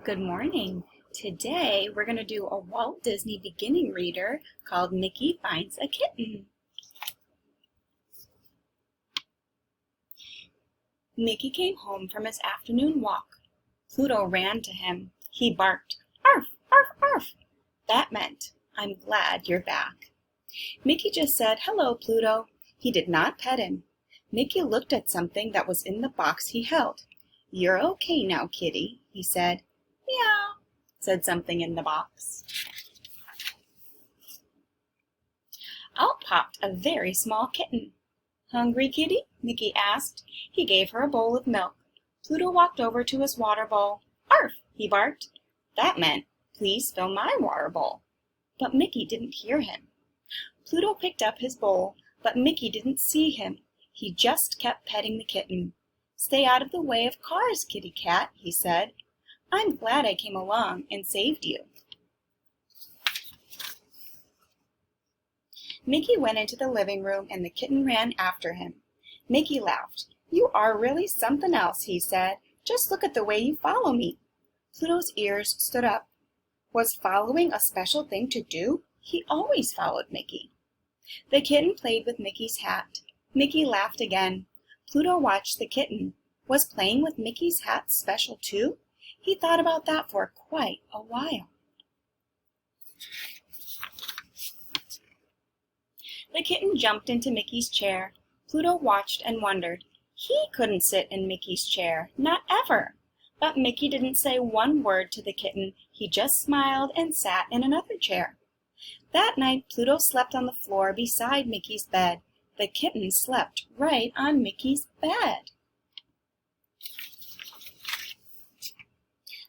Good morning. Today we're going to do a Walt Disney beginning reader called Mickey Finds a Kitten. Mickey came home from his afternoon walk. Pluto ran to him. He barked, "Arf, arf, arf." That meant, "I'm glad you're back." Mickey just said, "Hello, Pluto." He did not pet him. Mickey looked at something that was in the box he held. "You're okay now, kitty," he said. "Meow," said something in the box. Out popped a very small kitten. "Hungry, kitty?" Mickey asked. He gave her a bowl of milk. Pluto walked over to his water bowl. "Arf," he barked. That meant, "Please fill my water bowl." But Mickey didn't hear him. Pluto picked up his bowl, but Mickey didn't see him. He just kept petting the kitten. "Stay out of the way of cars, kitty cat," he said. "I'm glad I came along and saved you." Mickey went into the living room and the kitten ran after him. Mickey laughed. "You are really something else," he said. "Just look at the way you follow me." Pluto's ears stood up. Was following a special thing to do? He always followed Mickey. The kitten played with Mickey's hat. Mickey laughed again. Pluto watched the kitten. Was playing with Mickey's hat special too? He thought about that for quite a while. The kitten jumped into Mickey's chair. Pluto watched and wondered. He couldn't sit in Mickey's chair, not ever. But Mickey didn't say one word to the kitten. He just smiled and sat in another chair. That night, Pluto slept on the floor beside Mickey's bed. The kitten slept right on Mickey's bed.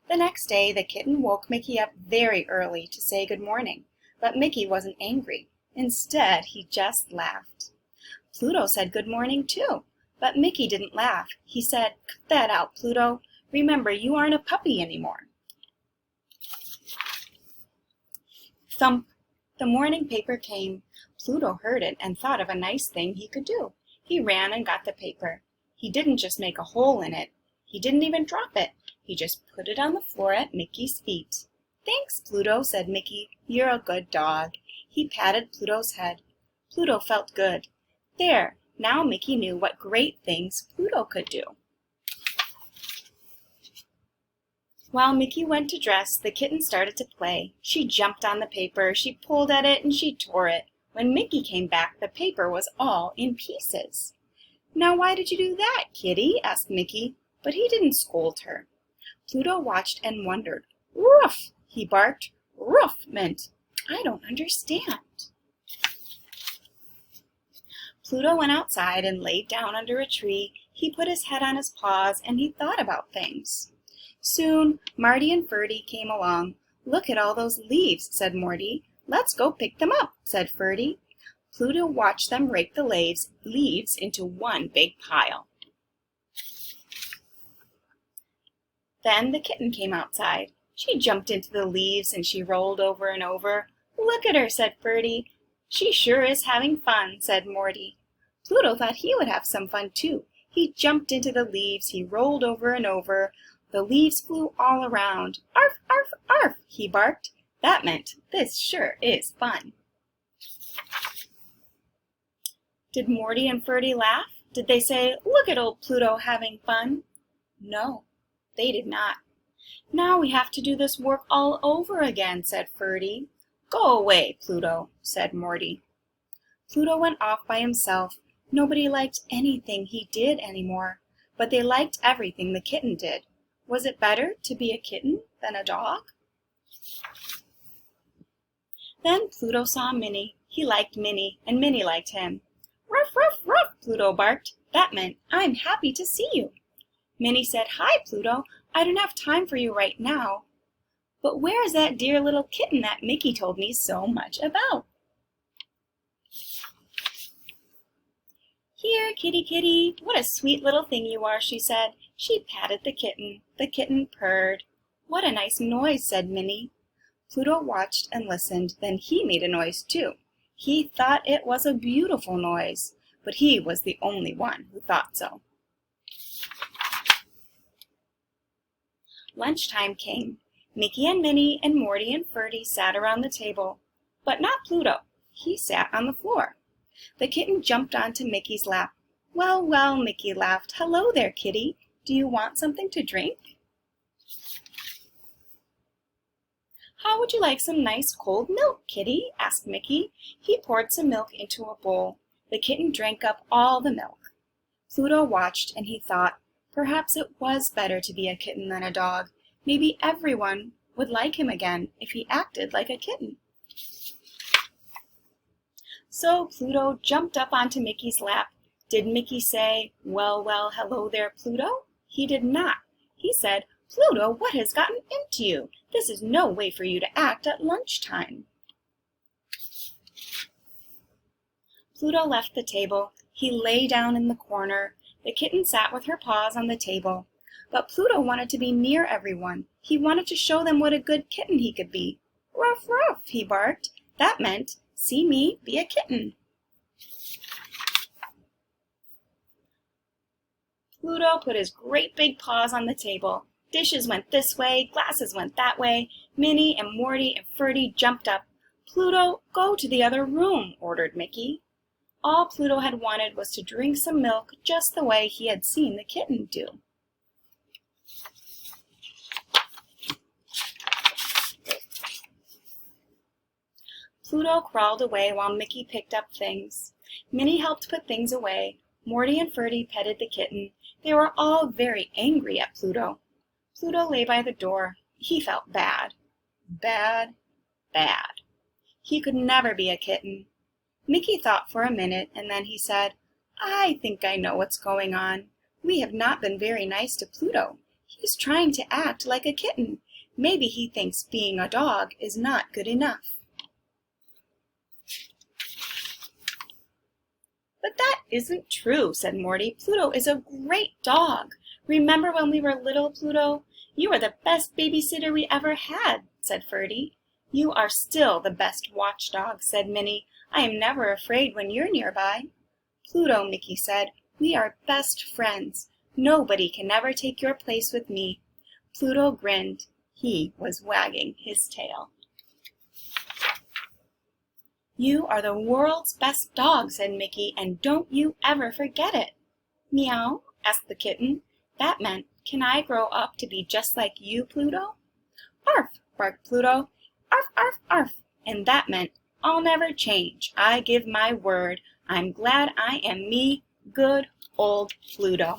The next day, the kitten woke Mickey up very early to say good morning, but Mickey wasn't angry. Instead, he just laughed. Pluto said good morning too, but Mickey didn't laugh. He said, "Cut that out, Pluto. Remember, you aren't a puppy anymore." Thump! The morning paper came. Pluto heard it and thought of a nice thing he could do. He ran and got the paper. He didn't just make a hole in it. He didn't even drop it. He just put it on the floor at Mickey's feet. "Thanks, Pluto," said Mickey. "You're a good dog." He patted Pluto's head. Pluto felt good. There, now Mickey knew what great things Pluto could do. While Mickey went to dress, the kitten started to play. She jumped on the paper, she pulled at it, and she tore it. When Mickey came back, the paper was all in pieces. "Now why did you do that, kitty?" asked Mickey, but he didn't scold her. Pluto watched and wondered. "Ruff!" he barked. "Ruff" meant, "I don't understand." Pluto went outside and laid down under a tree. He put his head on his paws and he thought about things. Soon, Marty and Ferdy came along. "Look at all those leaves," said Morty. "Let's go pick them up," said Ferdy. Pluto watched them rake the leaves into one big pile. Then the kitten came outside. She jumped into the leaves and she rolled over and over. "Look at her," said Ferdy. "She sure is having fun," said Morty. Pluto thought he would have some fun too. He jumped into the leaves. He rolled over and over. The leaves flew all around. "Arf, arf, arf," he barked. That meant, "This sure is fun." Did Morty and Ferdy laugh? Did they say, "Look at old Pluto having fun"? No, they did not. "Now we have to do this work all over again," said Ferdy. "Go away, Pluto," said Morty. Pluto went off by himself. Nobody liked anything he did anymore, but they liked everything the kitten did. Was it better to be a kitten than a dog? Then Pluto saw Minnie. He liked Minnie, and Minnie liked him. "Ruff, ruff, ruff," Pluto barked. That meant, "I'm happy to see you." Minnie said, "Hi, Pluto. I don't have time for you right now. But where is that dear little kitten that Mickey told me so much about?" "Here, kitty, kitty. What a sweet little thing you are," she said. She patted the kitten. The kitten purred. "What a nice noise," said Minnie. Pluto watched and listened. Then he made a noise too. He thought it was a beautiful noise, but he was the only one who thought so. Lunchtime came. Mickey and Minnie and Morty and Ferdy sat around the table, but not Pluto. He sat on the floor. The kitten jumped onto Mickey's lap. Well, well, Mickey laughed. Hello there, kitty. Do you want something to drink? How would you like some nice cold milk, kitty? Asked Mickey. He poured some milk into a bowl. The kitten drank up all the milk. Pluto watched and he thought, perhaps it was better to be a kitten than a dog. Maybe everyone would like him again if he acted like a kitten. So Pluto jumped up onto Mickey's lap. Did Mickey say, well, well, hello there, Pluto? He did not. He said, Pluto, what has gotten into you? This is no way for you to act at lunchtime. Pluto left the table. He lay down in the corner. The kitten sat with her paws on the table. But Pluto wanted to be near everyone. He wanted to show them what a good kitten he could be. Ruff, ruff, he barked. That meant, see me be a kitten. Pluto put his great big paws on the table. Dishes went this way, glasses went that way. Minnie and Morty and Ferdy jumped up. Pluto, go to the other room, ordered Mickey. All Pluto had wanted was to drink some milk just the way he had seen the kitten do. Pluto crawled away while Mickey picked up things. Minnie helped put things away. Morty and Ferdy petted the kitten. They were all very angry at Pluto. Pluto lay by the door. He felt bad. Bad, bad. He could never be a kitten. Mickey thought for a minute, and then he said, I think I know what's going on. We have not been very nice to Pluto. He's trying to act like a kitten. Maybe he thinks being a dog is not good enough. But that isn't true, said Morty. Pluto is a great dog. Remember when we were little, Pluto? You were the best babysitter we ever had, said Ferdy. You are still the best watchdog, said Minnie. I am never afraid when you're nearby. Pluto, Mickey said, we are best friends. Nobody can ever take your place with me. Pluto grinned. He was wagging his tail. You are the world's best dog, said Mickey, and don't you ever forget it. Meow, asked the kitten. That meant, can I grow up to be just like you, Pluto? Arf, barked Pluto. Arf, arf, arf. And that meant, I'll never change. I give my word. I'm glad I am me, good old Pluto.